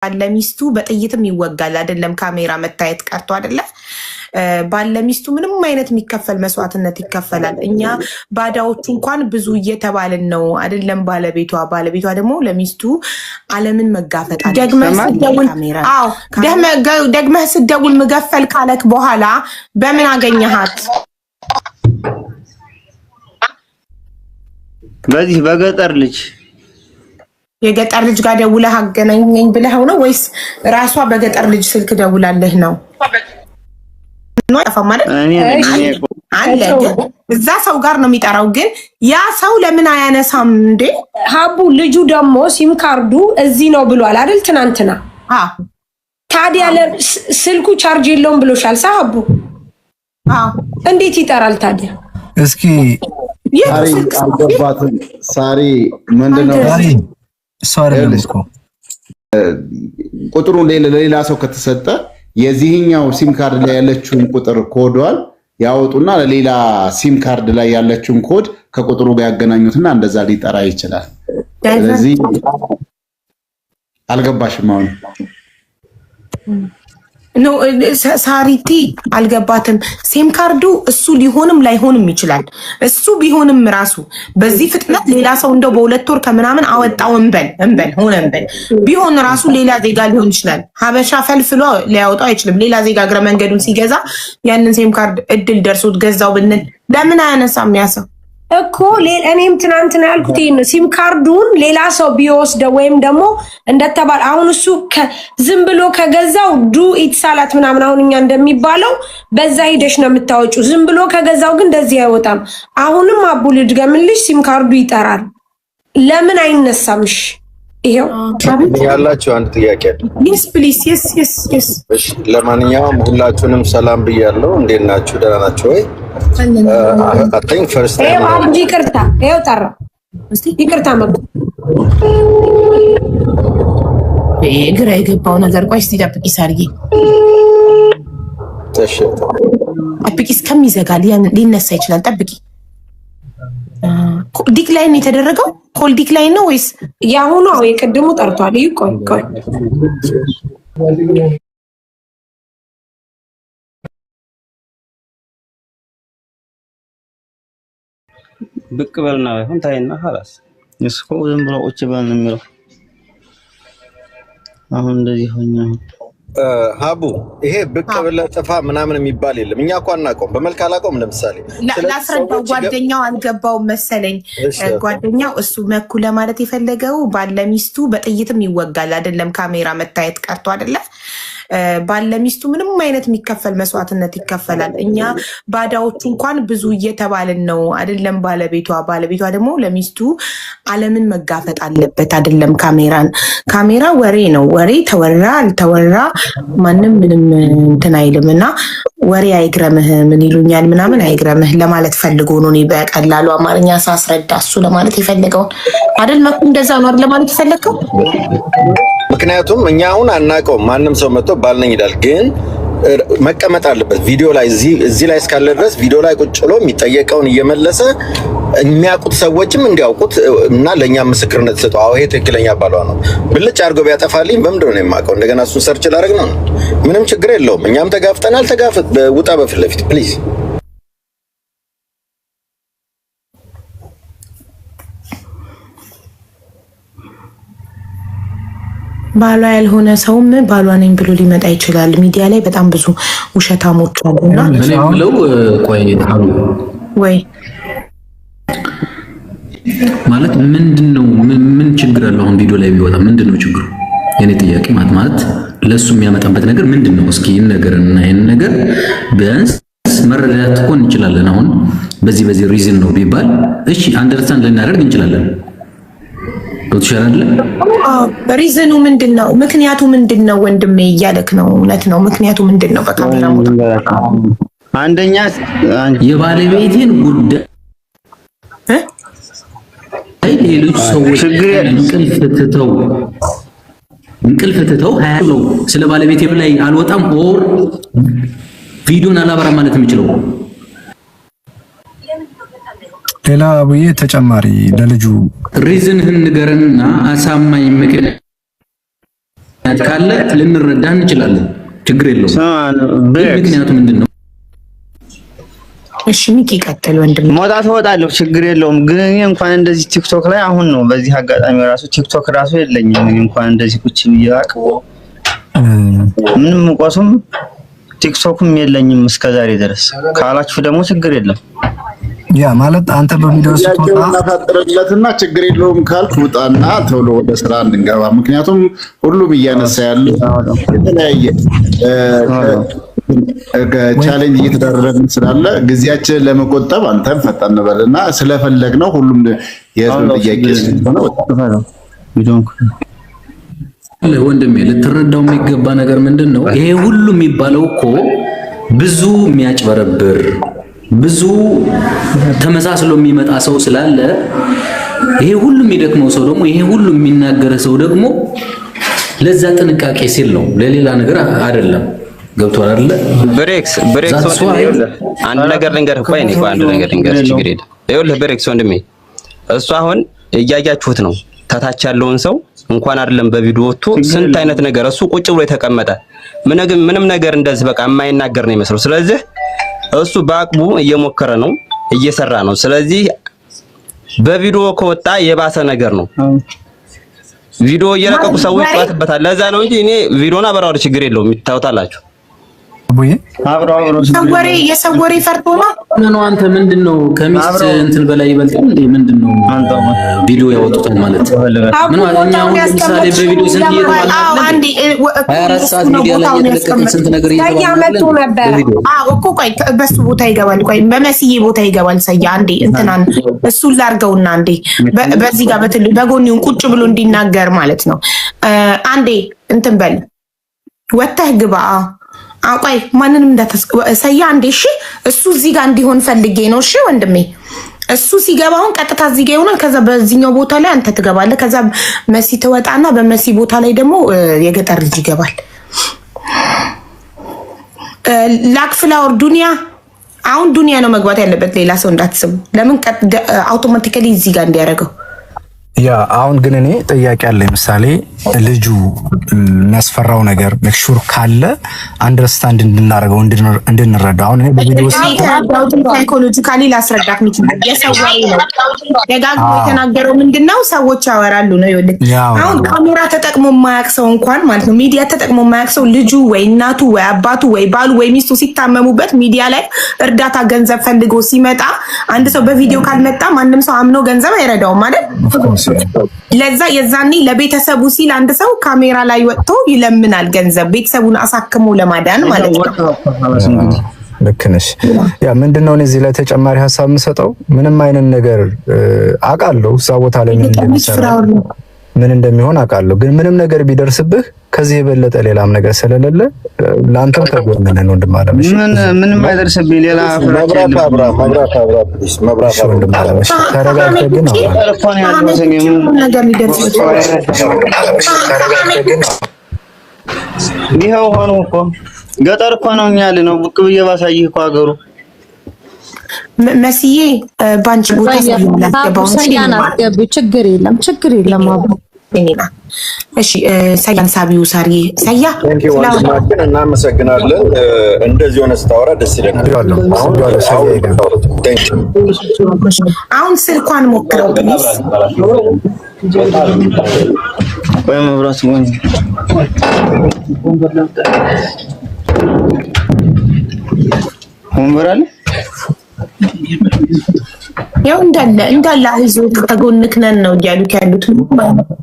ባለሚስቱ በጥይትም ይወጋል አይደለም ካሜራ መታየት ቀርቶ አይደለ ባለሚስቱ ምንም አይነት የሚከፈል መስዋዕትነት ይከፈላል እኛ ባዳዎቹ እንኳን ብዙ እየተባልን ነው አይደለም ባለቤቷ ደግሞ ለሚስቱ ዓለምን መጋፈጥ ደግመህ ስደውል መገፈል ካለክ በኋላ በምን አገኘሃት በዚህ በገጠር ልጅ የገጠር ልጅ ጋር ደውለህ አገናኘኝ ብለህ ነው ወይስ ራሷ በገጠር ልጅ ስልክ ደውላለህ ነው? አለ እዛ ሰው ጋር ነው የሚጠራው ግን ያ ሰው ለምን አያነሳም እንዴ? ሀቡ ልጁ ደግሞ ሲም ካርዱ እዚህ ነው ብሏል አይደል ትናንትና? ታዲያ ስልኩ ቻርጅ የለውም ብሎሻል ሀቡ? እንዴት ይጠራል ታዲያ? እስኪ ሳሪ ምንድነው ቁጥሩ ለሌላ ሰው ከተሰጠ የዚህኛው ሲም ካርድ ላይ ያለችውን ቁጥር ኮዷል ያወጡና ለሌላ ሲም ካርድ ላይ ያለችውን ኮድ ከቁጥሩ ጋር ያገናኙትና እንደዛ ሊጠራ ይችላል። ስለዚህ አልገባሽም አሁን ነው ሳሪቲ አልገባትም። ሲም ካርዱ እሱ ሊሆንም ላይሆንም ይችላል። እሱ ቢሆንም ራሱ በዚህ ፍጥነት ሌላ ሰው እንደው በሁለት ወር ከምናምን አወጣው እንበል ቢሆን ራሱ ሌላ ዜጋ ሊሆን ይችላል። ሀበሻ ፈልፍሎ ሊያወጣው አይችልም። ሌላ ዜጋ እግረ መንገዱን ሲገዛ ያንን ሲም ካርድ እድል ደርሶት ገዛው ብንል ለምን አያነሳም ያሰው እኮ እኔም ትናንትና ያልኩት ይሄን ነው። ሲም ካርዱን ሌላ ሰው ቢወስደው ወይም ደግሞ እንደተባለ አሁን እሱ ዝም ብሎ ከገዛው ዱ ኢት ሳላት ምናምን አሁን እኛ እንደሚባለው በዛ ሄደሽ ነው የምታወጪው። ዝም ብሎ ከገዛው ግን እንደዚህ አይወጣም። አሁንም አቡ ልድገምልሽ ሲም ካርዱ ይጠራል። ለምን አይነሳምሽ? ይሄው ያላችሁ አንድ ጥያቄ አለ። yes please yes እሺ ለማንኛውም ሁላችሁንም ሰላም ብያለሁ። እንዴት ናችሁ? ደህና ናችሁ ወይ? I think first time አቡ ይቅርታ ይሄው ጠራ እስቲ ይቅርታ መጣ ግራ የገባው ነገር ቆይ እስቲ ጠብቂ ሳርዬ ተሽቶ ጠብቂ እስከሚዘጋ ሊነሳ ይችላል። ጠብቂ ዲክላይን የተደረገው ኮል ዲክላይን ነው ወይስ ያሁኑ? የቀደሙ ጠርቷል። ቆይ ብቅ በልና ይሁን ታይና خلاص እስኮ ዝም ብሎ ቁጭ በል ነው የሚለው። አሁን እንደዚህ ሆኛ ሀቡ ይሄ ብቅ ብለህ ጥፋ ምናምን የሚባል የለም። እኛ እኮ አናውቀውም፣ በመልክ አላውቀውም። ለምሳሌ ላስረዳው ጓደኛው አልገባውም መሰለኝ። ጓደኛው እሱ መኩ ለማለት የፈለገው ባለሚስቱ በጥይትም ይወጋል አይደለም ካሜራ መታየት ቀርቶ አይደለ ባለሚስቱ ምንም አይነት የሚከፈል መስዋዕትነት ይከፈላል። እኛ ባዳዎቹ እንኳን ብዙ እየተባልን ነው አይደለም ባለቤቷ ደግሞ ለሚስቱ ዓለምን መጋፈጥ አለበት አይደለም ካሜራ ወሬ ነው። ወሬ ተወራ አልተወራ ማንም ምንም እንትን አይልምና ወሬ አይግረምህ ምን ይሉኛል ምናምን አይግረምህ ለማለት ፈልጎ ነው። እኔ በቀላሉ አማርኛ ሳስረዳ እሱ ለማለት የፈለገው አይደል መኩ እንደዛ ነው አይደል ለማለት የፈለከው? ምክንያቱም እኛ አሁን አናውቀውም። ማንም ሰው መጥቶ ባልነኝ ይላል፣ ግን መቀመጥ አለበት ቪዲዮ ላይ እዚህ ላይ እስካለ ድረስ ቪዲዮ ላይ ቁጭ ብሎ የሚጠየቀውን እየመለሰ የሚያውቁት ሰዎችም እንዲያውቁት እና ለኛ ምስክርነት ሰጠው። አዎ ይሄ ትክክለኛ ባሏ ነው ብልጭ አድርጎ ቢያጠፋልኝ በምንድን ነው የማውቀው? እንደገና እሱን ሰርች ላደርግ ነው? ምንም ችግር የለውም። እኛም ተጋፍጠናል። ተጋፍጥ፣ ውጣ በፊት ለፊት ፕሊዝ። ባሏ ያልሆነ ሰውም ባሏ ነኝ ብሎ ሊመጣ ይችላል። ሚዲያ ላይ በጣም ብዙ ውሸታሞች አሉና ብለው ቆይ ወይ ማለት ምንድነው? ምን ችግር አለው? አሁን ቪዲዮ ላይ ቢወጣ ምንድነው ችግሩ? የኔ ጥያቄ ማለት ለሱ የሚያመጣበት ነገር ምንድነው? እስኪ ይነገርና ይሄን ነገር ቢያንስ መረዳት እኮ እንችላለን። አሁን በዚህ ሪዝን ነው ቢባል እሺ አንደርስታንድ ልናደርግ እንችላለን። ዶክተር ሪዝኑ ምንድነው? ምክንያቱ ምንድነው? ወንድሜ እያለክ ነው። እውነት ነው። ምክንያቱ ምንድነው? በካሜራ ሞታ አንደኛ የባለቤቴን ጉዳይ ሌሎች ሰዎች እንቅልፍ ትተው ሃያለው ስለ ባለቤቴ ላይ አልወጣም ኦር ቪዲዮን አላበራም ማለት የሚችለው ሌላ አቡዬ ተጨማሪ ለልጁ ሪዝንህን ንገረንና አሳማኝ ምክንያት ካለ ልንረዳ እንችላለን። ችግር የለውም። ምክንያቱ ምንድነው? እሺ ሚኪ ቀጥል ወንድም። መውጣት እወጣለሁ፣ ችግር የለውም። ግን እኔ እንኳን እንደዚህ ቲክቶክ ላይ አሁን ነው በዚህ አጋጣሚ ራሱ ቲክቶክ ራሱ የለኝም። እኔ እንኳን እንደዚህ ቁጭ ብያቅ ምንም እንኳን ቲክቶክም የለኝም እስከዛሬ ድረስ ካላችሁ ደግሞ ችግር የለም። ያ ማለት አንተ በቪዲዮ ስትወጣ እናፈጥርለትና ችግር የለውም ካልክ ውጣና ቶሎ ወደ ስራ እንገባ። ምክንያቱም ሁሉም እያነሳ ያለው የተለያየ ቻሌንጅ እየተደረገን ስላለ ጊዜያችንን ለመቆጠብ አንተም ፈጣን በልና ስለፈለግነው ሁሉም የህዝብ ጥያቄ ስለሆነ ወንድሜ ልትረዳው የሚገባ ነገር ምንድነው? ይሄ ሁሉ የሚባለው እኮ ብዙ የሚያጭበረብር ብዙ ተመሳስሎ የሚመጣ ሰው ስላለ ይሄ ሁሉ የሚደክመው ሰው ደግሞ ይሄ ሁሉ የሚናገር ሰው ደግሞ ለዛ ጥንቃቄ ሲል ነው፣ ለሌላ ነገር አይደለም። ገብቷል አይደለ? ብሬክስ አንድ ነገር ልንገርህ። ቆይ እኔ አንድ ነገር ልንገርህ፣ ችግር የለም። ይኸውልህ ብሬክስ ወንድሜ፣ እሱ አሁን እያያችሁት ነው። ታታች ያለውን ሰው እንኳን አይደለም በቪዲዮ ወጥቶ ስንት አይነት ነገር እሱ ቁጭ ብሎ የተቀመጠ ምንም ነገር እንደዚህ በቃ የማይናገር ነው የሚመስለው። ስለዚህ እሱ በአቅሙ እየሞከረ ነው፣ እየሰራ ነው። ስለዚህ በቪዲዮ ከወጣ የባሰ ነገር ነው። ቪዲዮ እየለቀቁ ሰዎች ይጣጣበታል። ለዛ ነው እንጂ እኔ ቪዲዮና አበራው ችግር የለውም። ይታወታላችሁ አቡዬ ሰወሬ የሰወሬ ፈርቶ ነው። አንተ ምንድነው ከሚስት እንትን በላይ ይበልጣል እንዴ? ምንድነው ቪዲዮ ያወጡታል ማለት ምን ማለት ነው? ለምሳሌ በቪዲዮ ስንት እየተባለ አንዴ 24 ሰዓት ሚዲያ ላይ እየተለቀቀ ስንት ነገር እያመጡ ነበር። እኮ ቆይ በሱ ቦታ ይገባል። ቆይ በመስዬ ቦታ ይገባል። ሰያ አንዴ እንትናን እሱን ላርገውና አንዴ በዚህ ጋር በጎኒውን ቁጭ ብሎ እንዲናገር ማለት ነው። አንዴ እንትን በል ወጣህ ግባ። አቋይ ማንንም እንዳታሰያ አንዴ። እሺ እሱ እዚህ ጋር እንዲሆን ፈልጌ ነው። እሺ ወንድሜ እሱ ሲገባውን ቀጥታ እዚህ ጋር ይሆናል። ከዛ በዚህኛው ቦታ ላይ አንተ ትገባለህ። ከዛ መሲ ትወጣና በመሲ ቦታ ላይ ደግሞ የገጠር ልጅ ይገባል። ላክፍላወር ዱንያ አሁን ዱንያ ነው መግባት ያለበት፣ ሌላ ሰው እንዳትስቡ። ለምን አውቶማቲካሊ እዚህ ጋር እንዲያደርገው። ያ አሁን ግን እኔ ጥያቄ አለ። ምሳሌ ልጁ የሚያስፈራው ነገር ሜክሹር ካለ አንደርስታንድ እንድናደርገው እንድንረዳ። አሁን እኔ በቪዲዮ ሳይኮሎጂካሊ ላስረዳት ምክንያት የሰዋይ ነው ደጋግሞ የተናገረው ምንድነው? ሰዎች ያወራሉ ነው ይወል። አሁን ካሜራ ተጠቅሞ የማያውቅ ሰው እንኳን ማለት ነው ሚዲያ ተጠቅሞ የማያውቅ ሰው ልጁ ወይ እናቱ ወይ አባቱ ወይ ባሉ ወይ ሚስቱ ሲታመሙበት ሚዲያ ላይ እርዳታ ገንዘብ ፈልጎ ሲመጣ አንድ ሰው በቪዲዮ ካልመጣ ማንም ሰው አምኖ ገንዘብ አይረዳውም ማለት ለዛ የዛኔ ለቤተሰቡ ሲል አንድ ሰው ካሜራ ላይ ወጥቶ ይለምናል ገንዘብ ቤተሰቡን አሳክሞ ለማዳን ማለት ነው። ልክ ነሽ። ያ ምንድነው እዚህ ላይ ተጨማሪ ሐሳብ የምሰጠው ምንም አይነት ነገር አውቃለሁ እዛ ቦታ ላይ ምን እንደሚሆን አውቃለሁ። ግን ምንም ነገር ቢደርስብህ ከዚህ የበለጠ ሌላም ነገር ስለሌለ ላንተም ተጎነነ ነው እንደማለምሽ ምንም አይደርስብኝ ሌላ መብራት ወንድማለምሽ ተረጋግተህ ግን ነገር ሊደርስ ይሄው ሆኖ እኮ ገጠር እኮ ነው እኛ ያለ ነው ብቅ ብዬ ባሳይህ እኮ ሀገሩ መስዬ ባንቺ ቦታ ሰያን አስገቡ። ችግር የለም አቡ እኔና እሺ ሰያን ሳቢው ሳሪ ሰያ ስለማችን እናመሰግናለን። እንደዚህ ሆነ ስታወራ ደስ ይለናል። አሁን ስልኳን ሞክረው ፕሊዝ። ወይ መብራት ወይ ወንበራል ያው እንዳለ አይዞህ ተጎንክ ነን ነው እያሉት ያሉት ማለት ነው።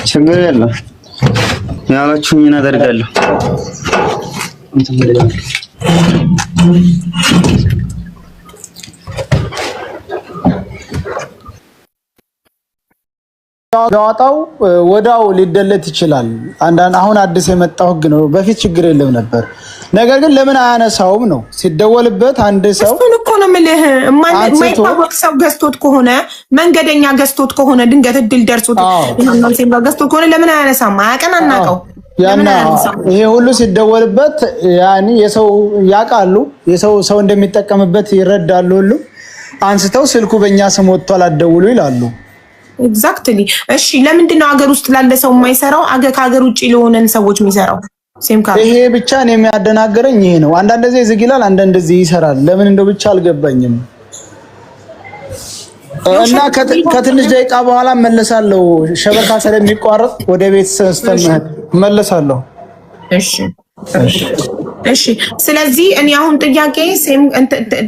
ችግር የለም ያላችሁኝ አደርጋለሁ። ያወጣው ወዳው ሊደለት ይችላል። አሁን አዲስ የመጣው ህግ ነው። በፊት ችግር የለም ነበር። ነገር ግን ለምን አያነሳውም ነው ሲደወልበት አንድ ሰው እሱን እኮ ነው የምልህ። የማይታወቅ ሰው ገዝቶት ከሆነ መንገደኛ ገዝቶት ከሆነ ድንገት እድል ደርሶት ይሄንን ሲምባ ገዝቶት ከሆነ ለምን አያነሳም? አያቀናናቀው ያና ይሄ ሁሉ ሲደወልበት ያኒ የሰው ያቃሉ ሰው እንደሚጠቀምበት ይረዳሉ ሁሉ አንስተው ስልኩ በእኛ ስም ወጥቷል አትደውሉ ይላሉ። ኤግዛክትሊ። እሺ ለምንድን ነው ሀገር ውስጥ ላለ ሰው የማይሰራው? ከሀገር ውጭ ለሆነን ሰዎች የሚሰራው? ሴም ካርድ ይሄ ብቻ ነው የሚያደናገረኝ። ይሄ ነው አንዳንድ ጊዜ ዝግ ይላል፣ አንዳንድ ጊዜ ይሰራል። ለምን እንደው ብቻ አልገባኝም። እና ከትንሽ ደቂቃ በኋላ መለሳለሁ። ሸበካ ስለሚቋረጥ ወደ ቤት ሰስተምህ መለሳለሁ። እሺ ስለዚህ እኔ አሁን ጥያቄ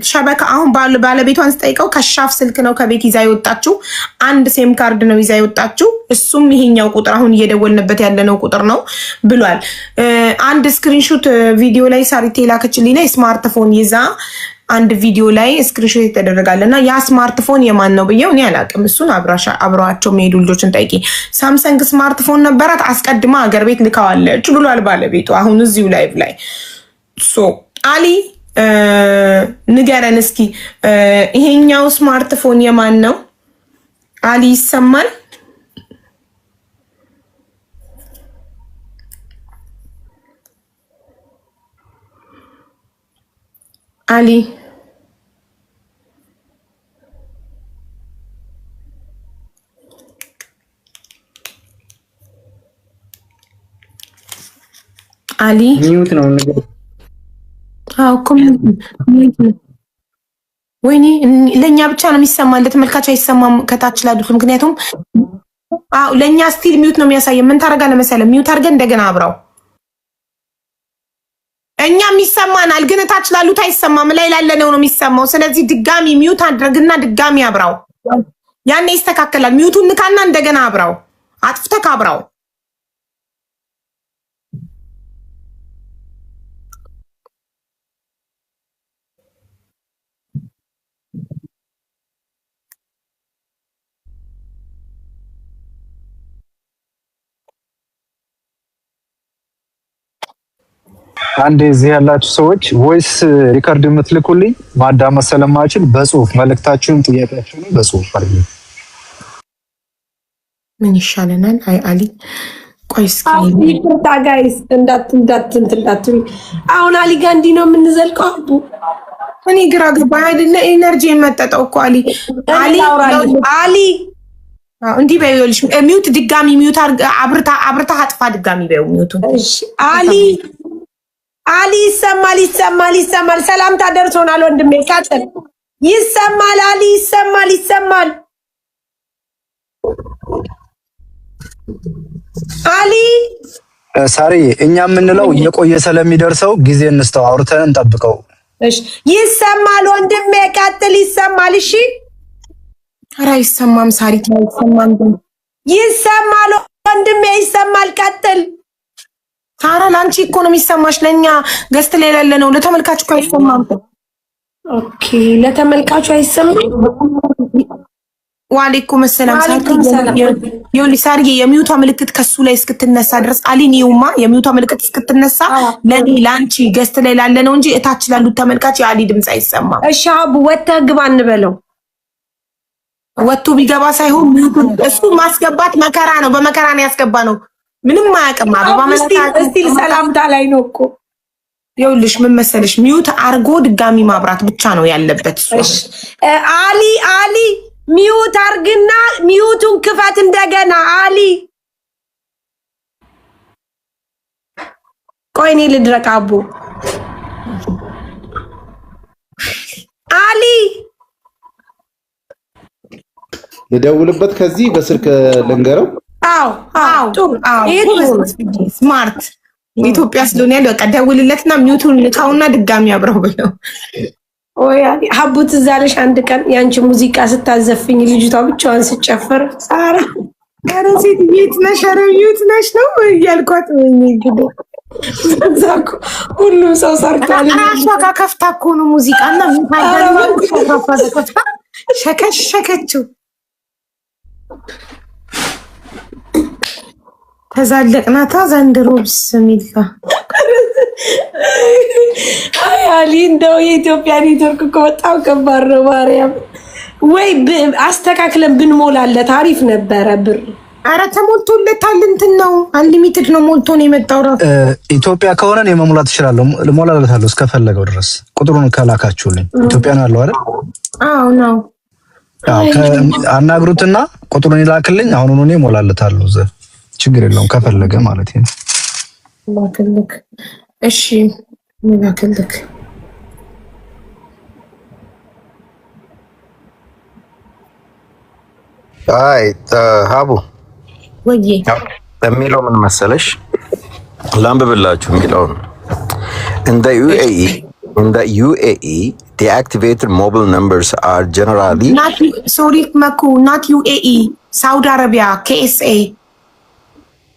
ሸበካ አሁን ባለቤቷን ስጠይቀው ከሻፍ ስልክ ነው ከቤት ይዛ የወጣችው። አንድ ሴም ካርድ ነው ይዛ የወጣችው። እሱም ይሄኛው ቁጥር አሁን እየደወልንበት ያለነው ቁጥር ነው ብሏል። አንድ ስክሪንሾት ቪዲዮ ላይ ሳሪቴ ላከችልኝ ላይ ስማርትፎን ይዛ አንድ ቪዲዮ ላይ ስክሪንሾት የተደረጋለና ያ ስማርትፎን የማን ነው ብዬው እኔ አላውቅም። እሱን አብረዋቸው የሚሄዱ ልጆችን ጠይቂ። ሳምሰንግ ስማርትፎን ነበራት አስቀድማ ሀገር ቤት ልካዋለች ብሏል ባለቤቱ አሁን እዚሁ ላይቭ ላይ። አሊ ንገረን እስኪ ይሄኛው ስማርትፎን የማን ነው? አሊ ይሰማል? አሊ አሊ ሚውት ነው ነገር ወይኔ ለኛ ብቻ ነው የሚሰማን፣ ለተመልካች አይሰማም ከታች ላሉት። ምክንያቱም ለኛ ስቲል ሚውት ነው የሚያሳየው። ምን ታረጋለህ መሰለህ? ሚውት አድርገን እንደገና አብራው። እኛም ይሰማናል ግን ታች ላሉት አይሰማም፣ ላይ ላለነው ነው የሚሰማው። ስለዚህ ድጋሚ ሚውት አድርግና ድጋሚ አብራው፣ ያኔ ይስተካከላል። ሚውቱን ንካና እንደገና አብራው፣ አጥፍተህ አብራው። አንዴ እዚህ ያላችሁ ሰዎች ቮይስ ሪከርድ የምትልኩልኝ ማዳመጥ ስለማችል በጽሁፍ መልእክታችሁን ጥያቄያችሁን በጽሁፍ አድርጉ። ምን ይሻለናል? አይ አሊ ቆይ እስኪ ይቅርታ ጋይስ እንዳትሉ። አሁን አሊ ጋር እንዲህ ነው የምንዘልቀው። እኔ ግራ ገባኝ አይደለ? ኤነርጂ የመጠጠው እኮ አሊ እንዲህ በይልሽ ሚውት ድጋሚ ሚውት አብርታ አጥፋ ድጋሚ በይው ሚውቱ። እሺ አሊ ይሰማል። ሰላምታ ደርሶናል ወንድሜ ካጠል ይሰማል። አሊ ይሰማል። አሊ ሳሪ እኛ የምንለው እየቆየ ስለሚደርሰው ጊዜ እንስተው አውርተን እንጠብቀው። እሺ ይሰማል ወንድሜ ቀጥል። ይሰማል። እሺ ኧረ አይሰማም ሳሪ አይሰማም። ይሰማል ወንድሜ ይሰማል። ቀጥል። ታራ ላንቺ እኮ ነው የሚሰማሽ፣ ለኛ ገስት ላይ ያለ ነው። ለተመልካቹ እኮ አይሰማም። ኦኬ ለተመልካቹ አይሰማም። ወአለይኩም ሰላም ሳሪ የሚውቷ ምልክት ከሱ ላይ እስክትነሳ ድረስ አሊኒውማ የሚውቷ ምልክት እስክትነሳ ለኔ ላንቺ ገስት ላይ ያለ ነው እንጂ እታች ላሉት ተመልካች የአሊ ድምጽ አይሰማም። እሺ አቡ ወጥተህ ግባ እንበለው። ወጥቶ ቢገባ ሳይሆን እሱ ማስገባት መከራ ነው፣ በመከራ ነው ያስገባ ነው። ምንም አያውቅም። አበባ እስቲል ሰላምታ ላይ ነው እኮ። ይኸውልሽ ምን መሰለሽ ሚውት አርጎ ድጋሚ ማብራት ብቻ ነው ያለበት እሱ። እሺ አሊ ሚውት አርግና ሚውቱን ክፈት እንደገና። አሊ ቆይ እኔ ልድረቅ። አቡ አሊ ልደውልበት ከዚህ በስልክ ልንገረው። ስማርት ኢትዮጵያ ስለሆነ ያለው በቃ ደውልለትና ሚውቱን ልካውና ድጋሚ አብረው ብለው። ኦያ ሀቡት ዛሬሽ አንድ ቀን ያንቺ ሙዚቃ ስታዘፍኝ ልጅቷ ብቻዋን ስጨፍር ኧረ ሴት ቤት ነሽ፣ ኧረ ቤት ነሽ ነው እያልኳት ወይኔ ግዴ ዛኩ ሁሉም ሰው ሰርቷል። ራሷ ጋር ከፍታ እኮ ነው ሙዚቃና ምን ታደርጋለች? ሸከሸከችው። ተዛለቅናታ ዘንድሮ ብስሚላ። አይ አሊ እንደው የኢትዮጵያ ኔትወርክ እኮ በጣም ከባድ ነው። ማርያም ወይ አስተካክለን ብንሞላለት አሪፍ ነበረ። ብር ኧረ ተሞልቶለታል። እንትን ነው አንሊሚትድ ነው ሞልቶ ነው የመጣው። ራሱ ኢትዮጵያ ከሆነ እኔ መሙላት እችላለሁ፣ ልሞላለታለሁ እስከፈለገው ድረስ ቁጥሩን ከላካችሁልኝ። ኢትዮጵያ ነው ያለው አይደል? አዎ ነው። አናግሩትና ቁጥሩን ይላክልኝ። አሁን እኔ እሞላለታለሁ። ችግር የለውም ከፈለገ ማለት ነው። ላክልክ። እሺ ላክልክ። አይ ሀቡ ወይ የሚለው ምን መሰለሽ? ላንብብላችሁ የሚለውን in the UAE deactivated mobile numbers are generally sorry Maku, not UAE, Saudi Arabia, KSA.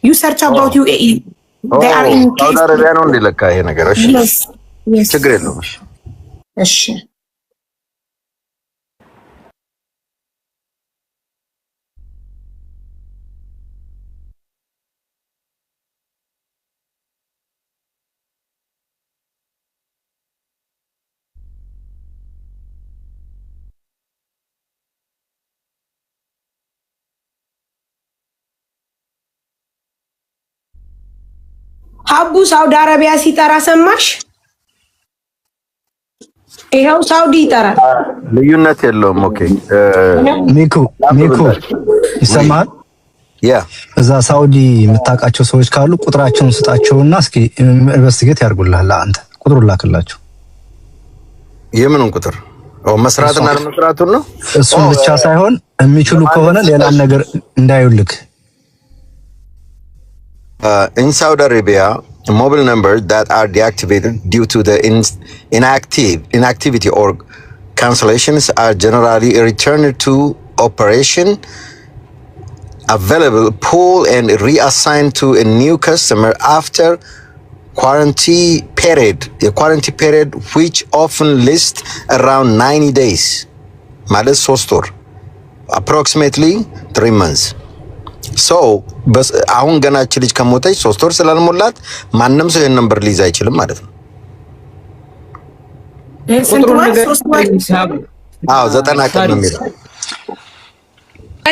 You search about UAE. They are in Saudi Arabia ነው እንደለካ ይሄ ነገር። እሺ yes ችግር የለውም። እሺ ሀቡ ሳውዲ አረቢያ ሲጠራ ሰማሽ? ይሄው ሳውዲ ይጠራል። ልዩነት የለውም። ኦኬ ሚኩ ይሰማል? ያ እዛ ሳውዲ የምታውቃቸው ሰዎች ካሉ ቁጥራቸውን ስጣቸውና እስኪ ኢንቨስቲጌት ያርጉልሃል። አንተ ቁጥሩን ላክላቸው። የምንን ቁጥር? መስራትና ለመስራቱን ነው። እሱን ብቻ ሳይሆን የሚችሉ ከሆነ ሌላም ነገር እንዳይውልክ። In Saudi Arabia, mobile numbers that are deactivated due to the inactivity or cancellations are generally returned to operation, available, pulled and reassigned to a new customer after quarantine period. A quarantine period which often lasts around 90 days. ማለት 3 ወር, approximately 3 months. ሶ አሁን ገና እቺ ልጅ ከሞተች 3 ወር ስላልሞላት ማንም ሰው ይሄን ነምበር ሊይዝ አይችልም ማለት ነው። አዎ 90 ቀን ነው የሚለው።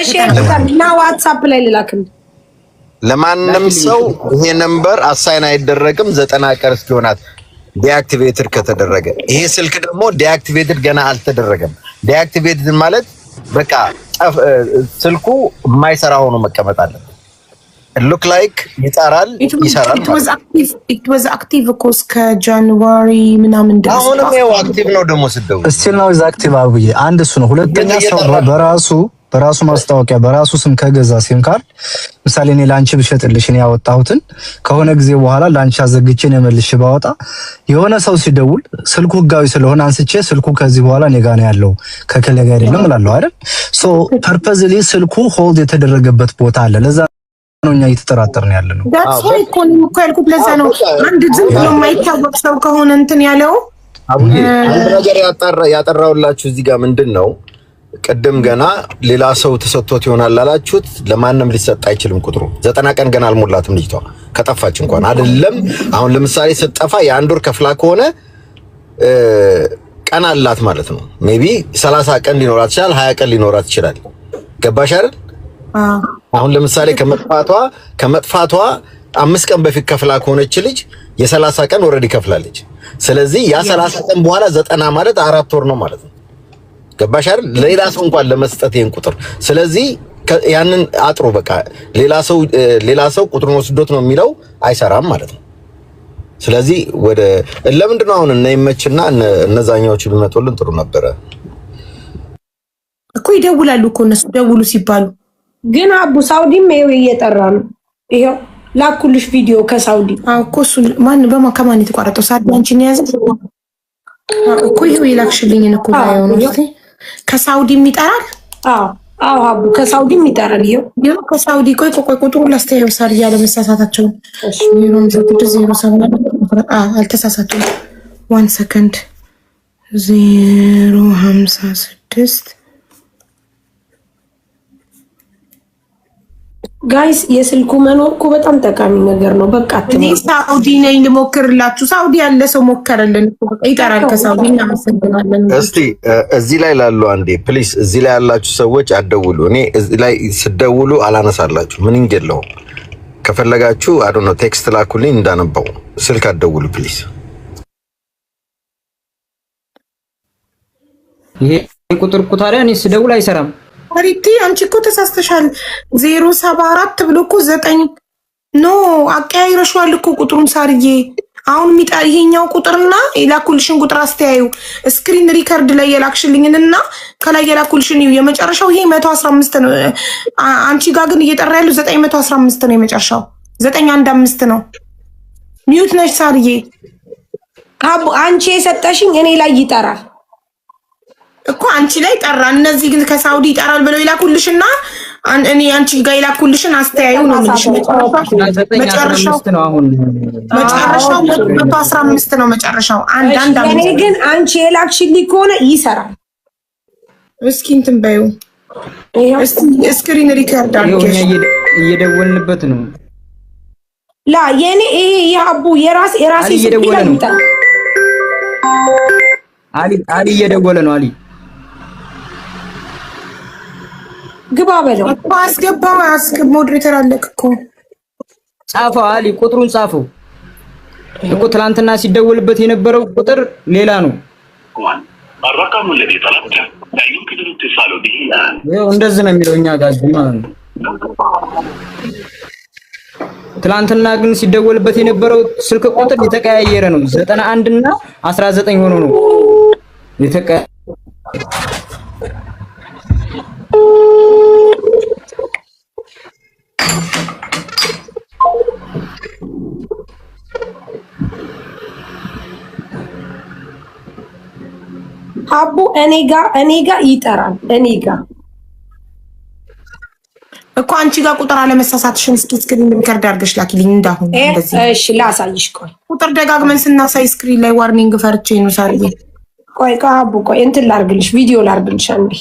እሺ እና ዋትስአፕ ላይ ልላክልኝ። ለማንም ሰው ይሄ ነምበር አሳይን አይደረግም 90 ቀን እስኪሆናት ዲአክቲቬትድ ከተደረገ። ይሄ ስልክ ደግሞ ዲአክቲቬትድ ገና አልተደረገም። ዲአክቲቬትድ ማለት በቃ ስልኩ የማይሰራ ሆኖ መቀመጥ አለበት። look like ይጣራል ይሰራል። it was active እኮ ከጃንዋሪ ምናምን ድረስ። አሁንም ያው አክቲቭ ነው ደግሞ ስደው still now is active አብዬ። አንድ እሱ ነው። ሁለተኛ ሰው በራሱ ማስታወቂያ በራሱ ስም ከገዛ ሲም ካርድ ምሳሌ እኔ ላንቺ ብሸጥልሽ እኔ ያወጣሁትን ከሆነ ጊዜ በኋላ ላንቺ አዘግቼ ነው መልሽ ባወጣ የሆነ ሰው ሲደውል ስልኩ ህጋዊ ስለሆነ አንስቼ ስልኩ ከዚህ በኋላ እኔ ጋር ነው ያለው ከከለ ጋር አይደለም እላለሁ አይደል? ሶ ፐርፐዝሊ ስልኩ ሆልድ የተደረገበት ቦታ አለ። ለዛ ነው እኛ እየተጠራጠርን ያለ ነው። that's why እኮ ያልኩት ለዛ ነው። አንድ ዝም ብሎ የማይታወቅ ሰው ከሆነ እንትን ያለው አቡዬ አንድ ነገር ያጠራውላችሁ እዚህ ጋር ምንድነው? ቀደም ገና ሌላ ሰው ተሰጥቶት ይሆናል አላችሁት። ለማንም ሊሰጥ አይችልም ቁጥሩ። 90 ቀን ገና አልሞላትም ልጅቷ ከጠፋች እንኳን አይደለም። አሁን ለምሳሌ ስትጠፋ የአንድ ወር ከፍላ ከሆነ ቀን አላት ማለት ነው። ሜቢ 30 ቀን ሊኖራት ይችላል፣ 20 ቀን ሊኖራት ይችላል። ገባሽ አይደል? አሁን ለምሳሌ ከመጥፋቷ 5 ቀን በፊት ከፍላ ከሆነች ልጅ የ30 ቀን ኦሬዲ ከፍላለች። ስለዚህ ያ 30 ቀን በኋላ 90 ማለት 4 ወር ነው ማለት ነው። ገባሽ አይደል? ሌላ ሰው እንኳን ለመስጠት ይሄን ቁጥር ስለዚህ ያንን አጥሩ በቃ ሌላ ሰው ቁጥሩን ወስዶት ነው የሚለው አይሰራም ማለት ነው። ስለዚህ ለምንድን ነው አሁን ይመችና እነዛኛዎቹ ቢመጡልን ጥሩ ነበረ እኮ። ይደውላሉ እኮ እነሱ ደውሉ ሲባሉ ግን አቡ ሳውዲም ይሄው እየጠራ ነው። ይሄው ላኩልሽ ቪዲዮ ከሳውዲ። አዎ እኮ እሱ ከማን የተቋረጠው ሳዲ አንቺን ያዘ እኮ ይሄው ይላክሽልኝ እኮ ባይሆን ነው ከሳውዲም ይጠራል። አዎ አቡ ከሳውዲም ይጠራል። ይሄው ከሳውዲ ቆይ ቁጥሩ ላስተያየው ሳር ያለ መሳሳታቸው አልተሳሳቱም። 1 ሰከንድ 056 ጋይስ የስልኩ መኖር እኮ በጣም ጠቃሚ ነገር ነው። በቃ እኔ ሳውዲ ነኝ ልሞክርላችሁ። ሳውዲ ያለ ሰው ሞከረልን እኮ በቃ ይጠራል ከሳውዲ እናመሰግናለን። እስቲ እዚህ ላይ ላሉ አንዴ ፕሊስ፣ እዚህ ላይ ያላችሁ ሰዎች አትደውሉ። እኔ እዚህ ላይ ስደውሉ አላነሳላችሁ ምንም የለውም። ከፈለጋችሁ አይ ዶንት ኖ ቴክስት ላኩልኝ እንዳነበው፣ ስልክ አትደውሉ ፕሊስ። ይሄ ቁጥር እኮ ታዲያ እኔ ስደውል አይሰራም። አሪቲ አንቺ እኮ ተሳስተሻል። 074 ብሎ እኮ 9 ኖ አቀያይረሽዋል እኮ ቁጥሩን ሳርዬ። አሁን ይሄኛው ቁጥርና የላኩልሽን ቁጥር አስተያዩ። ስክሪን ሪከርድ ላይ የላክሽልኝንና ከላይ የላኩልሽን የመጨረሻው ይሄ 115 ነው። አንቺ ጋር ግን እየጠራ ያለው 915 ነው። የመጨረሻው 915 ነው። ሚዩት ነሽ ሳርዬ። አቡ አንቺ የሰጠሽኝ እኔ ላይ ይጠራል እኮ አንቺ ላይ ጠራ። እነዚህ ግን ከሳውዲ ይጠራል ብለው ይላኩልሽና እኔ አንቺ ጋር ይላኩልሽን አስተያዩ ነው የምልሽ። መጨረሻው ነው አሁን መጨረሻው 115 ነው መጨረሻው። አንድ እኔ ግን አንቺ የላክሽልኝ ከሆነ ይሰራል። እስኪ እንትን በይው ስክሪን ሪከርድ አድርገሽ እየደወልንበት ነው። ላ የኔ ይሄ ያቡ የራሴ እየደወለ ነው። አሊ እየደወለ ነው። አሊ ግባ በለው እኮ አስገባው። ሞዴሬተር አለክ እኮ ጻፈው። አሊ ቁጥሩን ጻፈው እኮ ትላንትና ሲደወልበት የነበረው ቁጥር ሌላ ነው። እንደዚህ ነው የሚለው እኛ ጋር ማለት ነው። ትላንትና ግን ሲደወልበት የነበረው ስልክ ቁጥር የተቀያየረ ነው። 91 እና 19 ሆኖ ነው የተቀያየረ። አቡ እኔ ጋር ይጠራል። እኔ ጋር እኮ አንቺ ጋር ቁጥር አለመሳሳትሽን እስኪ ስክሪን ሪከርድ አድርገሽ ላኪልኝ። እንዳሁን እንደዚህ እሺ፣ ላሳይሽ። ቆይ ቁጥር ደጋግመን ስናሳይ ስክሪን ላይ ዋርኒንግ ፈርቼ ነው ሳርዬ። ቆይ አቡ ቆይ እንትን ላርግልሽ፣ ቪዲዮ ላርግልሽ አንዴ።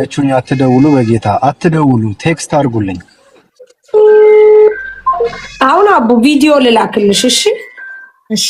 ያችሁኝ አትደውሉ፣ በጌታ አትደውሉ፣ ቴክስት አድርጉልኝ። አሁን አቡ ቪዲዮ ልላክልሽ። እሺ እሺ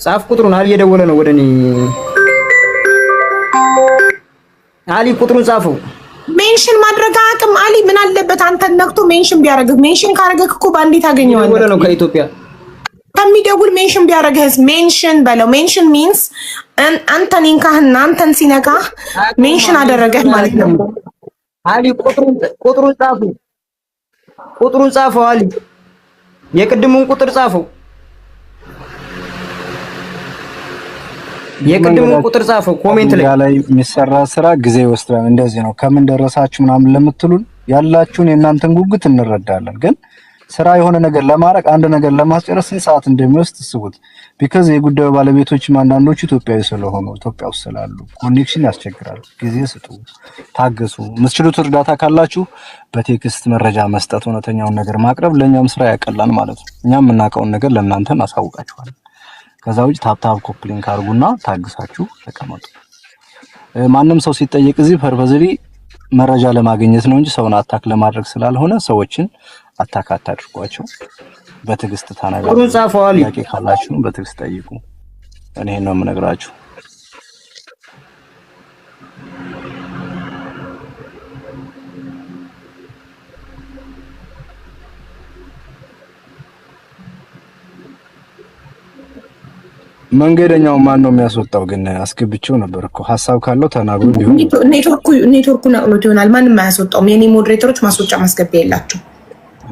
ጻፍ ቁጥሩን። አሊ እየደወለ ነው ወደኔ። አሊ ቁጥሩን ጻፈው። ሜንሽን ማድረግ አቅም አሊ ምን አለበት አንተን ነክቶ ሜንሽን ቢያደርግህ? ሜንሽን ካደረገህ እኮ ባንዴ ታገኘዋለህ። እየደወለ ነው ከኢትዮጵያ ከሚደውል ሜንሽን ቢያደርግህስ? ሜንሽን በለው። ሜንሽን ሚንስ አንተን ይንካህና አንተን ሲነካህ ሜንሽን አደረገህ ማለት ነው። አሊ ቁጥሩን ጻፈው። ቁጥሩን ጻፈው። አሊ የቅድሙን ቁጥር ጻፈው። የቅድሙን ቁጥር ጻፈው። ኮሜንት ላይ የሚሰራ ስራ ጊዜ ይወስዳል። እንደዚህ ነው። ከምን ደረሳችሁ ምናምን ለምትሉን ያላችሁን የእናንተን ጉጉት እንረዳለን። ግን ስራ የሆነ ነገር ለማድረግ አንድ ነገር ለማስጨረስ ስንት ሰዓት እንደሚወስድ እስቡት። ቢካዝ የጉዳዩ ባለቤቶችም አንዳንዶቹ ኢትዮጵያዊ ስለሆኑ ኢትዮጵያ ውስጥ ስላሉ ኮኔክሽን ያስቸግራል። ጊዜ ስጡ፣ ታገሱ። የምትችሉት እርዳታ ካላችሁ በቴክስት መረጃ መስጠት፣ እውነተኛውን ነገር ማቅረብ ለእኛም ስራ ያቀላል ማለት ነው። እኛም የምናውቀውን ነገር ለእናንተ እናሳውቃችኋለን። ከዛ ውጭ ታፕታፕ ኮፕሊንግ አድርጉና ታግሳችሁ ተቀመጡ። ማንም ሰው ሲጠየቅ እዚህ ፐርፐዝሊ መረጃ ለማግኘት ነው እንጂ ሰውን አታክ ለማድረግ ስላልሆነ ሰዎችን አታክ አታድርጓቸው። በትዕግስት ተናገሩ። ጥያቄ ካላችሁ በትዕግስት ጠይቁ። እኔ ነው የምነግራችሁ። መንገደኛው ማን ነው የሚያስወጣው? ግን አስገብቼው ነበር እኮ ሐሳብ ካለው ተናግሮ ቢሆን ኔትወርኩ ነቅሎት ይሆናል። ማንንም አያስወጣውም። የኔ ሞዴሬተሮች ማስወጫ ማስገቢያ የላቸው።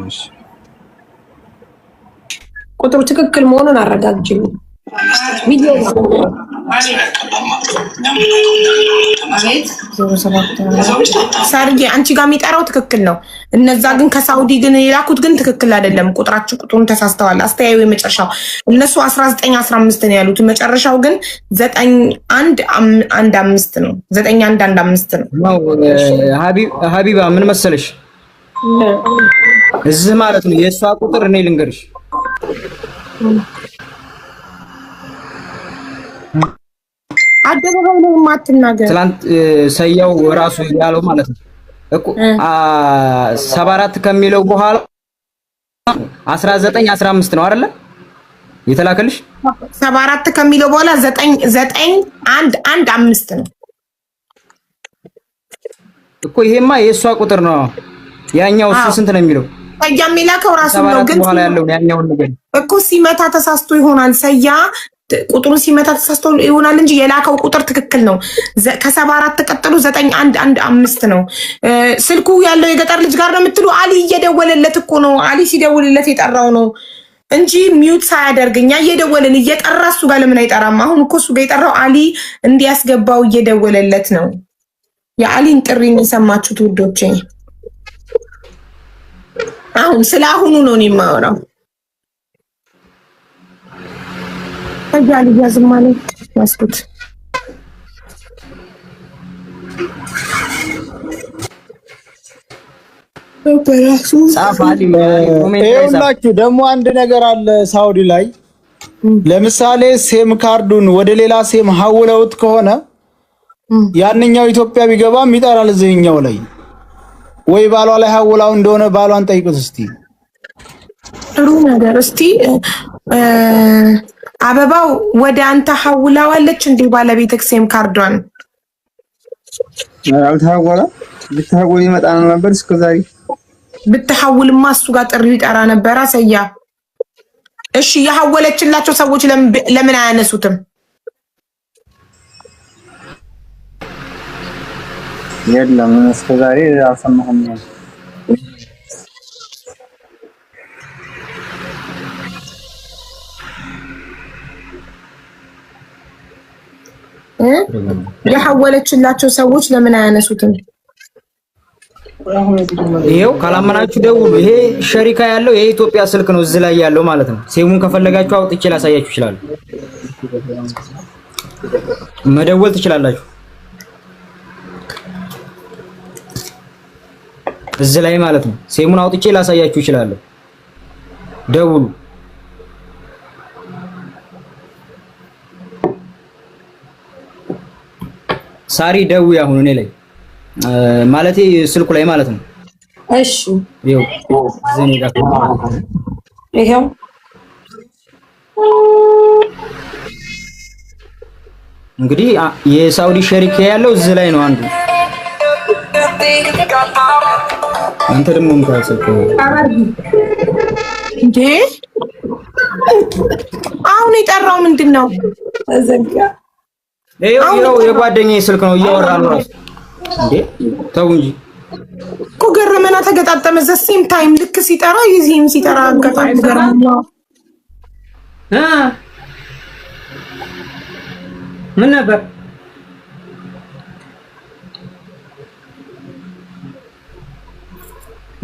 እሺ ቁጥሩ ትክክል መሆኑን አረጋግጭልኝ። ቪዲዮ ሳርዬ አንቺ ጋር የሚጠራው ትክክል ነው። እነዛ ግን ከሳውዲ ግን የላኩት ግን ትክክል አይደለም። ቁጥሩን ተሳስተዋል። አስተያዩ የመጨረሻው እነሱ 1915 ነው ያሉት። መጨረሻው ግን 9115 ነው። 9115 ነው። ሀቢባ ምን መሰለሽ እዚህ ማለት ነው የእሷ ቁጥር እኔ ልንገርሽ አደባባይ ነው የማትናገር። ትላንት ሰያው ራሱ ያለው ማለት ነው እኮ 74 ከሚለው በኋላ 1915 ነው አይደለ የተላከልሽ? 74 ከሚለው በኋላ 9115 ነው እኮ። ይሄማ የእሷ ቁጥር ነው። ያኛው እሱ ስንት ነው የሚለው? ሰያ የሚላከው ራሱ ነው። ግን በኋላ ያለው ያኛውን ነገር እኮ ሲመታ ተሳስቶ ይሆናል። ሰያ ቁጥሩን ሲመታ ተሳስቶ ይሆናል እንጂ የላከው ቁጥር ትክክል ነው። ከ74 ቀጥሎ 9115 ነው። ስልኩ ያለው የገጠር ልጅ ጋር ነው የምትሉ? አሊ እየደወለለት እኮ ነው። አሊ ሲደውልለት የጠራው ነው እንጂ ሚውት ሳያደርግኛ እየደወልን እየጠራ እሱ ጋር ለምን አይጠራም? አሁን እኮ እሱ ጋር የጠራው አሊ እንዲያስገባው እየደወለለት ነው። የአሊን ጥሪ የሰማችሁት ውዶቼ? አሁን ስለ አሁኑ ነው እኔ የማወራው። ታያል ያዝማለ ያስኩት በራሱ ጻፋሊ ይኸውላችሁ። ደግሞ አንድ ነገር አለ ሳውዲ ላይ ለምሳሌ ሴም ካርዱን ወደ ሌላ ሴም ሐውለውት ከሆነ ያንኛው ኢትዮጵያ ቢገባም ይጠራል እዚህኛው ላይ። ወይ ባሏ ላይ ሐውላው እንደሆነ ባሏን ጠይቁት እስቲ። ጥሩ ነገር እስቲ አበባው ወደ አንተ ሐውላዋለች እንዴ ባለቤትክ ሴም ካርዷን? አልተሐወለ ብትሐውል ይመጣ ነበር እስከዛሬ። ብትሐውልማ እሱ ጋር ጥሪው ይጠራ ነበር። አሰያ እሺ የሐወለችላቸው ሰዎች ለምን አያነሱትም? የለም እስከዛሬ አልሰማሁም። የሐወለችላቸው ሰዎች ለምን አያነሱትም? ይሄው ካላመናችሁ ደውሉ። ይሄ ሸሪካ ያለው የኢትዮጵያ ስልክ ነው እዚህ ላይ ያለው ማለት ነው። ሴሙን ከፈለጋችሁ አውጥቼ ላሳያችሁ ይችላል። መደወል ትችላላችሁ እዚህ ላይ ማለት ነው። ሴሙን አውጥቼ ላሳያችሁ ይችላል። ደውሉ። ሳሪ ደውይ አሁን እኔ ላይ ማለቴ ስልኩ ላይ ማለት ነው። እሺ ይሄው ዘኔ ጋር ይሄው እንግዲህ የሳውዲ ሸሪካ ያለው እዚህ ላይ ነው አንዱ። አንተ ደግሞ እንታሰልኩ እንዴ አሁን የጠራው ምንድነው? አዘጋ ይሄው የጓደኛዬ ስልክ ነው እያወራ ነው ራሱ። እንዴ ተው እንጂ እኮ ገረመና ተገጣጠመ። ዘሴም ታይም ልክ ሲጠራ ይዚህም ሲጠራ አጋጣሚ ገረመና። ምን ነበር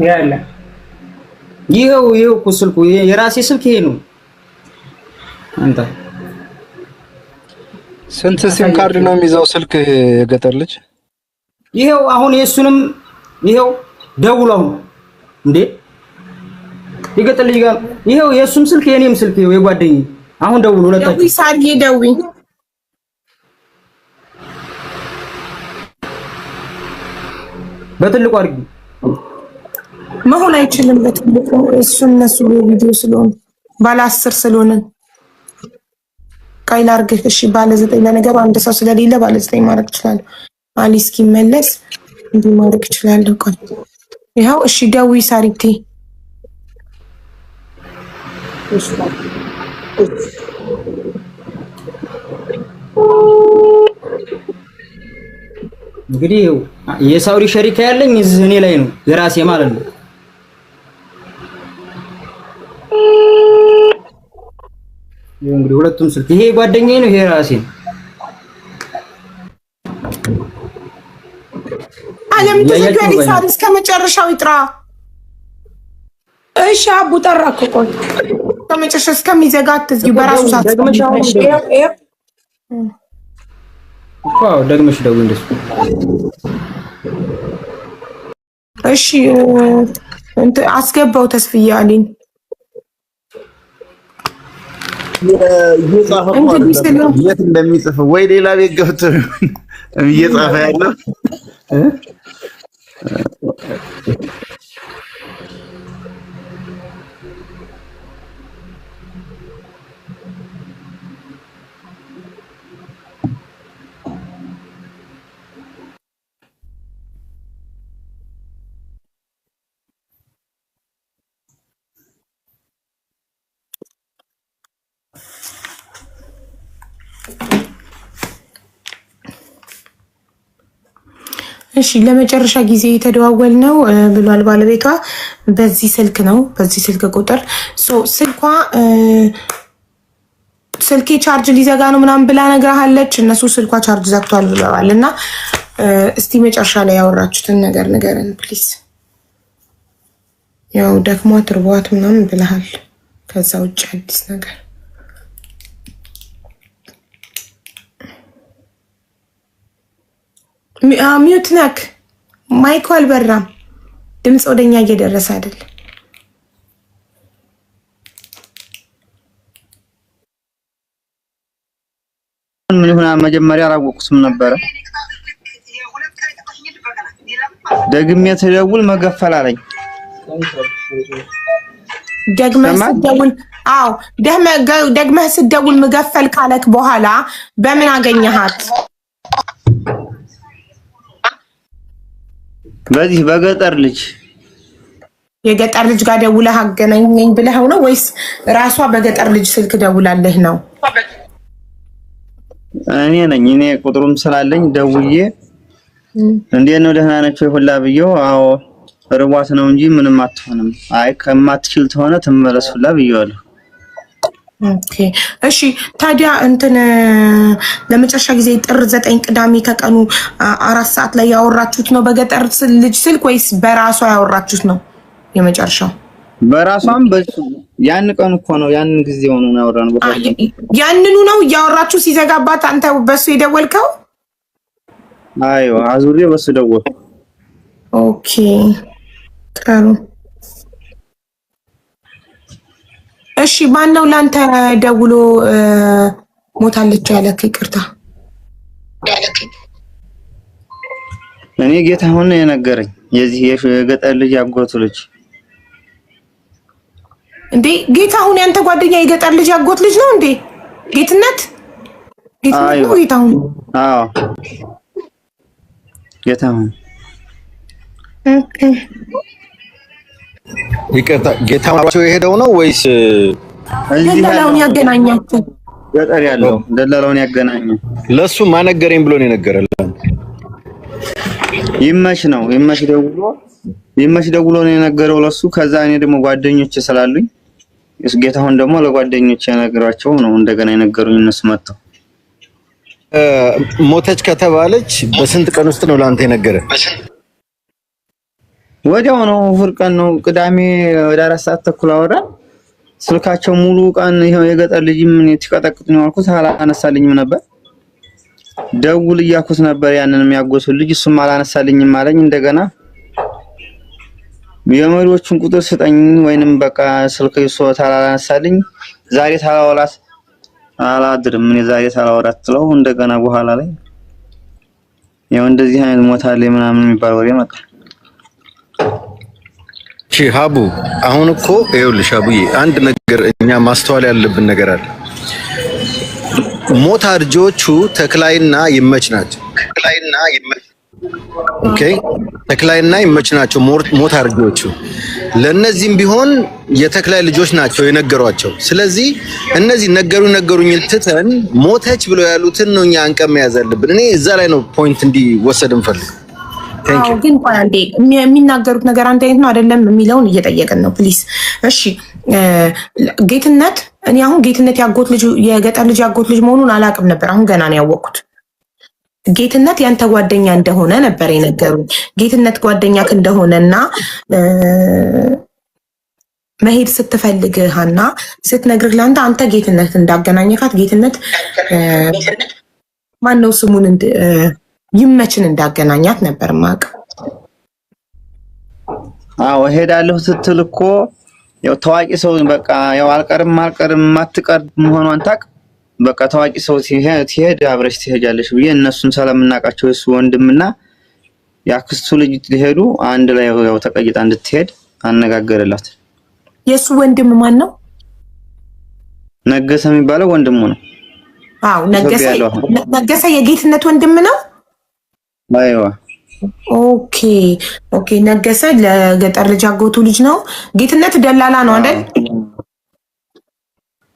ያለ? ይሄው እኮ ስልኩ የራሴ ስልክ ይሄ ነው። አንተ ስንት ሲም ካርድ ነው የሚይዘው ስልክ የገጠር ልጅ? ይሄው አሁን የሱንም ይሄው ደውለው እንዴ የገጠር ልጅ ጋር ይሄው የሱም ስልክ የኔም ስልክ ይሄው የጓደኛዬ አሁን ደውሉ ሁለታችሁ። ሳርዬ ደውይ በትልቁ አድርጊ። መሆን አይችልም በትልቁ እነሱ ቪዲዮ ስለሆነ ባለ 10 ስለሆነ ቀይ ላድርግ። እሺ ባለ 9 ለነገሩ አንድ ሰው ስለሌለ ባለ 9 ማድረግ ይችላል። አሊ እስኪመለስ እንዲህ ማድረግ ይችላል። ቆይ ይኸው እሺ ደውይ ሳሪቲ እንግዲህ የሳውዲ ሸሪካ ያለኝ እኔ ላይ ነው የራሴ ማለት ነው። እንግዲህ ሁለቱም ስልክ ይሄ ጓደኛዬ ነው፣ ይሄ ራሴ ነው። አለም ተዘጋጅ ሳሪ እስከ መጨረሻው ይጥራ። እሺ አቡ ጠራኩ። ቆይ ከመጨረሻ እስከሚዘጋ አትዝጊው በራሱ ሰዓት ደግመሽ ደውይ እንደሱ። እሺ አስገባው ተስፍዬ አለኝ። የት እንደሚጽፍ ወይ ሌላ ቤት ገብቶ እየጻፈ ያለው እሺ ለመጨረሻ ጊዜ የተደዋወል ነው ብሏል ባለቤቷ። በዚህ ስልክ ነው፣ በዚህ ስልክ ቁጥር ስልኬ ቻርጅ ሊዘጋ ነው ምናምን ብላ ነግራሃለች። እነሱ ስልኳ ቻርጅ ዘግቷል ብለዋል። እና እስቲ መጨረሻ ላይ ያወራችሁትን ነገር ንገረን ፕሊዝ። ያው ደክሟት ርቧት ምናምን ብለሃል። ከዛ ውጭ አዲስ ነገር ሚዩት ነክ ማይኩ አልበራም። ድምፅ ወደኛ እየደረሰ አይደል? ምን ሆነ? መጀመሪያ አላወቅኩትም ነበረ። ደግሜ ተደውል መገፈል አለኝ። ደግመህ ስትደውል መገፈል ካለክ በኋላ በምን አገኘሃት? በዚህ በገጠር ልጅ የገጠር ልጅ ጋር ደውለህ አገናኘኝ ብለኸው ነው ወይስ ራሷ በገጠር ልጅ ስልክ ደውላለህ ነው? እኔ ቁጥሩም ስላለኝ ደውዬ እንዴት ነው ደህና ነች ወይ ሁላ ብየው፣ አዎ ርቧት ነው እንጂ ምንም አትሆንም፣ አይ ከማትችል ተሆነ ትመለስ ሁላ ብየዋለሁ። ኦኬ እሺ። ታዲያ ለመጨረሻ ጊዜ ጥር 9 ቅዳሜ ከቀኑ 4 ሰዓት ላይ ያወራችሁት ነው በገጠር ልጅ ስልክ ወይስ በራሷ ያወራችሁት ነው የመጨረሻው? በራሷም ያን ቀን እኮ ነው ያን ጊዜ ሆኖ ነው ያወራነው። ያንኑ ነው ያወራችሁ ሲዘጋባት አንተ በሱ የደወልከው? አይዋ አዙሬ በሱ ደወልኩ። ኦኬ ጥሩ እሺ። ማነው ላንተ ደውሎ ሞታለች ያለክ? ይቅርታ እኔ ጌታሁን ነው የነገረኝ። የዚህ የገጠር ልጅ ያጎቱ ልጅ። እንዴ ጌታሁን ያንተ ጓደኛ የገጠር ልጅ ያጎት ልጅ ነው እንዴ? ጌትነት ነው ጌታሁን? አዎ ጌታሁን። ኦኬ ይቅርታ ጌታቸው የሄደው ነው ወይስ ደላላውን ያገናኛችሁ? ገጠር ያለው ደላላውን ያገናኛል። ለሱ ማነገረኝ ብሎ ነው የነገረልን። ይመሽ ደውሎ ነው የነገረው ለሱ። ከዛ እኔ ደግሞ ጓደኞቼ ስላሉኝ ጌታሁን ደግሞ ለጓደኞቼ የነገራቸው ነው እንደገና የነገሩኝ እነሱ መጥተው። ሞተች ከተባለች በስንት ቀን ውስጥ ነው ላንተ የነገረ? ወዲያው ነው፣ እሑድ ቀን ነው። ቅዳሜ ወደ 4 ሰዓት ተኩል አወራ። ስልካቸው ሙሉ ቀን ይሄው የገጠር ልጅ ምን ትቀጠቅጥ ነው አልኩት። አላነሳልኝም ነበር። ደውል እያልኩት ነበር ያንንም ያጎሱ ልጅ፣ እሱም አላነሳልኝም አለኝ። እንደገና የመሪዎቹን ቁጥር ስጠኝ ወይንም በቃ ስልክ ይሶ ታላላነሳልኝ ዛሬ ታላወራት አላድርም ምን ዛሬ ታላወራት ጥለው እንደገና በኋላ ላይ ያው እንደዚህ አይነት ሞታለኝ ምናምን የሚባል ወሬ መጣ። እሺ ሀቡ አሁን እኮ ይኸውልሽ ሀቡዬ አንድ ነገር እኛ ማስተዋል ያለብን ነገር አለ። ሞት አርጆቹ ተክላይና ይመች ናቸው። ኦኬ ተክላይና ይመች ናቸው ሞት አርጆቹ። ለነዚህም ቢሆን የተክላይ ልጆች ናቸው የነገሯቸው። ስለዚህ እነዚህ ነገሩኝ ትተን ሞተች ብለው ያሉትን ነው እኛ አንቀም መያዝ አለብን። እኔ እዛ ላይ ነው ፖይንት እንዲወሰድ እንፈልግ። ግን ቆይ አንዴ የሚናገሩት ነገር አንድ አይነት ነው አይደለም የሚለውን እየጠየቅን ነው ፕሊስ። እሺ ጌትነት እኔ አሁን ጌትነት ያጎት ልጅ የገጠር ልጅ ያጎት ልጅ መሆኑን አላውቅም ነበር። አሁን ገና ነው ያወቅኩት። ጌትነት ያንተ ጓደኛ እንደሆነ ነበር የነገሩኝ። ጌትነት ጓደኛክ እንደሆነና መሄድ ስትፈልግ ሀና ስትነግርህ ለአንተ አንተ ጌትነት እንዳገናኘካት ጌትነት ማነው ስሙን ይመችን እንዳገናኛት ነበር ማቅ። አዎ ሄዳለሁ ስትል እኮ ያው ታዋቂ ሰው በቃ ያው አልቀርም ማትቀር መሆኗን ታቅ በቃ ታዋቂ ሰው ሲሄድ አብረሽ ትሄጃለሽ ብዬ እነሱን ስለምናቃቸው እሱ ወንድምና ያክስቱ ልጅ ሊሄዱ አንድ ላይ ያው ተቀይጣ እንድትሄድ አነጋገረላት። የሱ ወንድም ማን ነው? ነገሰ የሚባለው ወንድሙ ነው። አዎ ነገሰ የጌትነት ወንድም ነው። አይዋ ኦኬ ነገሰ ለገጠር ልጅ አጎቱ ልጅ ነው። ጌትነት ደላላ ነው አይደል?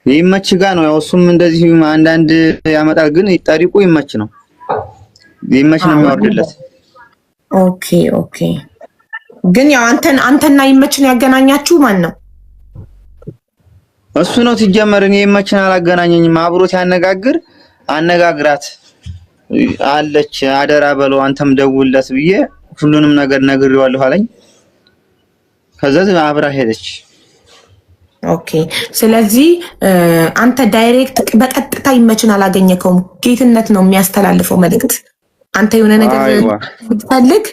ይመች ጋር ነው ያው እሱም እንደዚህ አንዳንድ ያመጣል፣ ግን ጠሪቁ ይመች ነው የሚያወርድለት። ኦኬ ግን ያው አንተና ይመችን ያገናኛችሁ ማን ነው? እሱ ነው ሲጀመር። እኔ ይመችን አላገናኘኝም። አብሮት አነጋግራት አለች አደራ በለው አንተም ደውልለት ብዬ ሁሉንም ነገር ነግሬዋለሁ አለኝ። ከዛ አብራ ሄደች። ኦኬ ስለዚህ አንተ ዳይሬክት በቀጥታ ይመችን አላገኘከውም። ጌትነት ነው የሚያስተላልፈው መልእክት። አንተ የሆነ ነገር ስትፈልግ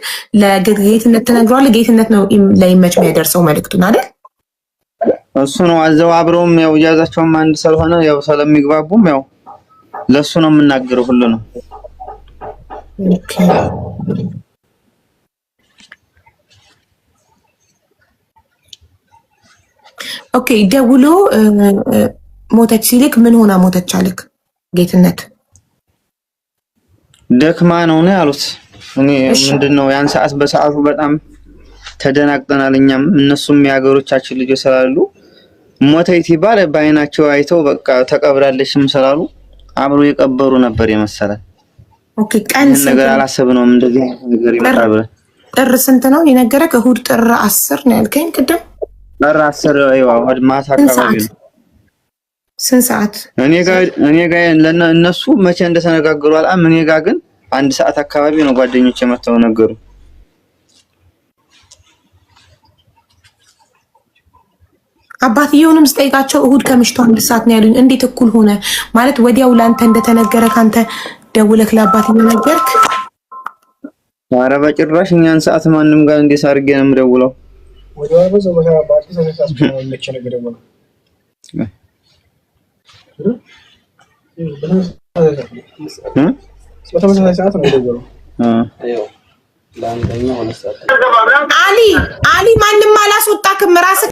ለጌትነት ትነግረዋለህ። ጌትነት ነው ለይመች የሚያደርሰው መልእክቱን አይደል? እሱ ነው አዘው አብረውም ያው እያዛቸውም አንድ ስለሆነ ያው ስለሚግባቡም ያው ለሱ ነው የምናገረው ሁሉ ነው። ኦኬ ደውሎ ሞተች ሲልክ ምን ሆና ሞተች አልክ? ጌትነት ደክማ ነው ያሉት። እኔ ምንድነው ያን ሰዓት በሰዓቱ በጣም ተደናግጠናል። እኛም እነሱም የሀገሮቻችን ልጆች ስላሉ ሞተች ይባል በአይናቸው አይተው በቃ ተቀብራለችም ስላሉ አብሮ የቀበሩ ነበር የመሰለን። ኦኬ ቀን ነገር አላሰብነውም እንደዚህ ነገር ይመጣል ብለን። ጥር ስንት ነው የነገረክ? እሁድ ጥር 10 ነው ያልከኝ ቅድም። ጥር 10 አይዋ ወድ ማታ አካባቢ ነው። ስንት ሰዓት? እኔ ጋር እነሱ መቼ እንደተነጋገሩ አላም። እኔ ጋር ግን 1 ሰዓት አካባቢ ነው ጓደኞቼ መተው ነገሩ። አባትየውንም ስጠይቃቸው እሁድ ከምሽቱ 1 ሰዓት ነው ያሉኝ። እንዴት እኩል ሆነ ማለት? ወዲያው ላንተ እንደተነገረ ካንተ ደውለክ ለአባትየው ነገርክ? ኧረ በጭራሽ እኛን ሰዓት ማንንም ጋር እንዴት አድርጌ ነው የምደውለው? ወዲያው በዛው አባቴ ተሰካስኩ ነው ነገር ደውለው አሊ ማንም አላስወጣክም ራስህ